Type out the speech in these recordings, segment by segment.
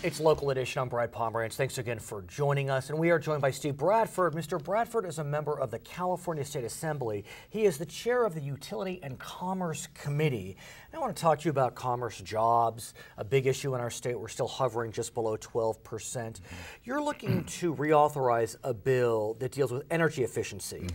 It's Local Edition. I'm Brad Pomerance. Thanks again for joining us. And we are joined by Steve Bradford. Mr. Bradford is a member of the California State Assembly. He is the chair of the Utility and Commerce Committee. And I want to talk to you about commerce jobs, a big issue in our state. We're still hovering just below 12%. You're looking to reauthorize a bill that deals with energy efficiency.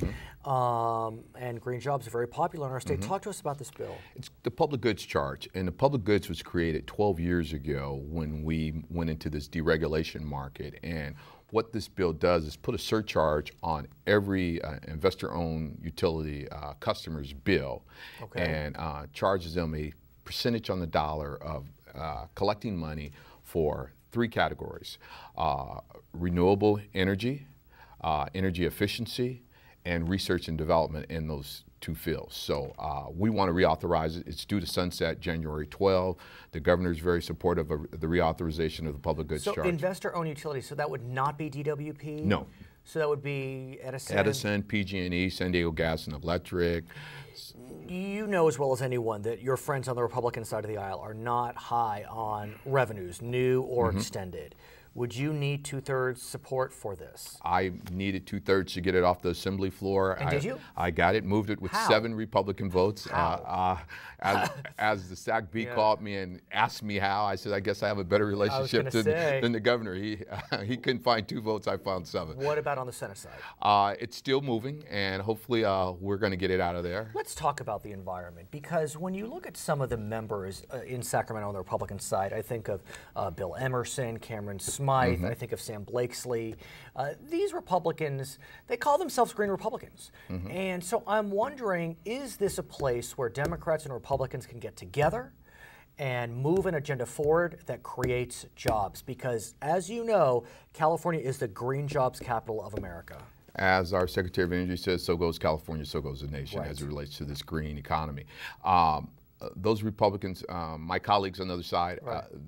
And green jobs are very popular in our state. Talk to us about this bill. It's the public goods charge, and the public goods was created 12 years ago when we went into this deregulation market. And what this bill does is put a surcharge on every investor-owned utility customer's bill, and charges them a percentage on the dollar of collecting money for three categories: renewable energy, energy efficiency, and research and development in those two fields. So we want to reauthorize it. It's due to sunset January 12. The governor is very supportive of the reauthorization of the public goods charge. So investor-owned utilities, so that would not be DWP? No. So that would be Edison? Edison, PG&E, San Diego Gas and Electric. You know as well as anyone that your friends on the Republican side of the aisle are not high on revenues, new or extended. Would you need 2/3 support for this? I needed 2/3 to get it off the assembly floor. And did you? I got it, moved it with 7 Republican votes. As the SAC-B called me and asked me how, I said, I guess I have a better relationship than the governor. He couldn't find 2 votes, I found 7. What about on the Senate side? It's still moving, and hopefully we're going to get it out of there. Let's talk about the environment, because when you look at some of the members in Sacramento on the Republican side, I think of Bill Emerson, Cameron Smythe, I think of Sam Blakesley. These Republicans, they call themselves Green Republicans. And so I'm wondering, is this a place where Democrats and Republicans can get together and move an agenda forward that creates jobs? Because as you know, California is the green jobs capital of America. As our Secretary of Energy says, so goes California, so goes the nation as it relates to this green economy. Those Republicans, my colleagues on the other side,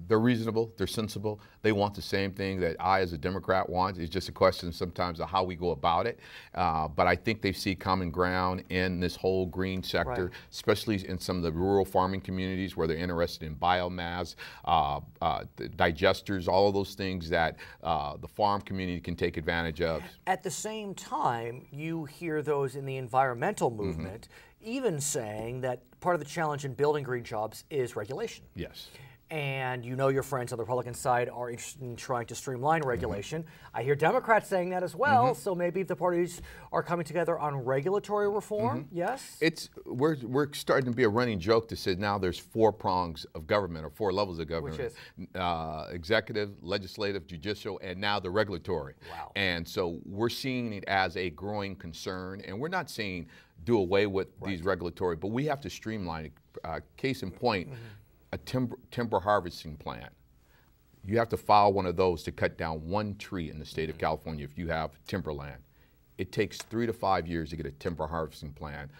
they're reasonable, they're sensible. They want the same thing that I as a Democrat want. It's just a question sometimes of how we go about it. But I think they see common ground in this whole green sector, especially in some of the rural farming communities where they're interested in biomass, digesters, all of those things that the farm community can take advantage of. At the same time, you hear those in the environmental movement even saying that part of the challenge in building green jobs is regulation. Yes. And you know your friends on the Republican side are interested in trying to streamline regulation. I hear Democrats saying that as well, so maybe the parties are coming together on regulatory reform, yes? We're starting to be a running joke to say now there's 4 prongs of government, or 4 levels of government. Which is? Executive, legislative, judicial, and now the regulatory. Wow. And so we're seeing it as a growing concern, and we're not saying do away with these regulatory, but we have to streamline it. Case in point, a timber harvesting plan. You have to file one of those to cut down 1 tree in the state of California if you have timberland. It takes 3 to 5 years to get a timber harvesting plan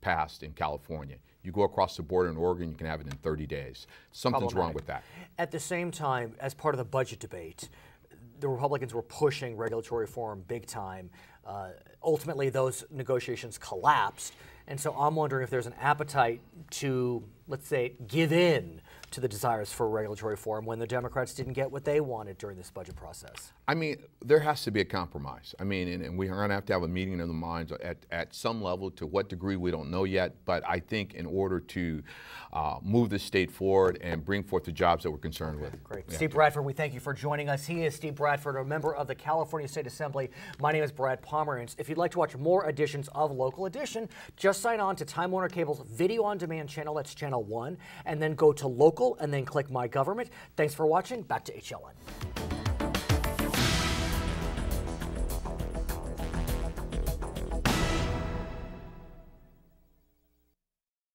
passed in California. You go across the border in Oregon, you can have it in 30 days. Something's wrong with that. At the same time, as part of the budget debate, the Republicans were pushing regulatory reform big time. Ultimately, those negotiations collapsed. And so I'm wondering if there's an appetite to, let's say, give in to the desires for regulatory reform when the Democrats didn't get what they wanted during this budget process. I mean, there has to be a compromise. I mean, and we're going to have a meeting of the minds at some level. To what degree, we don't know yet. But I think in order to move the state forward and bring forth the jobs that we're concerned with. Great. Steve Bradford, we thank you for joining us. He is Steve Bradford, a member of the California State Assembly. My name is Brad Pomerance. If you'd like to watch more editions of Local Edition, just sign on to Time Warner Cable's Video On Demand channel. That's channel 1. And then go to Local and then click My Government. Thanks for watching. Back to HLN.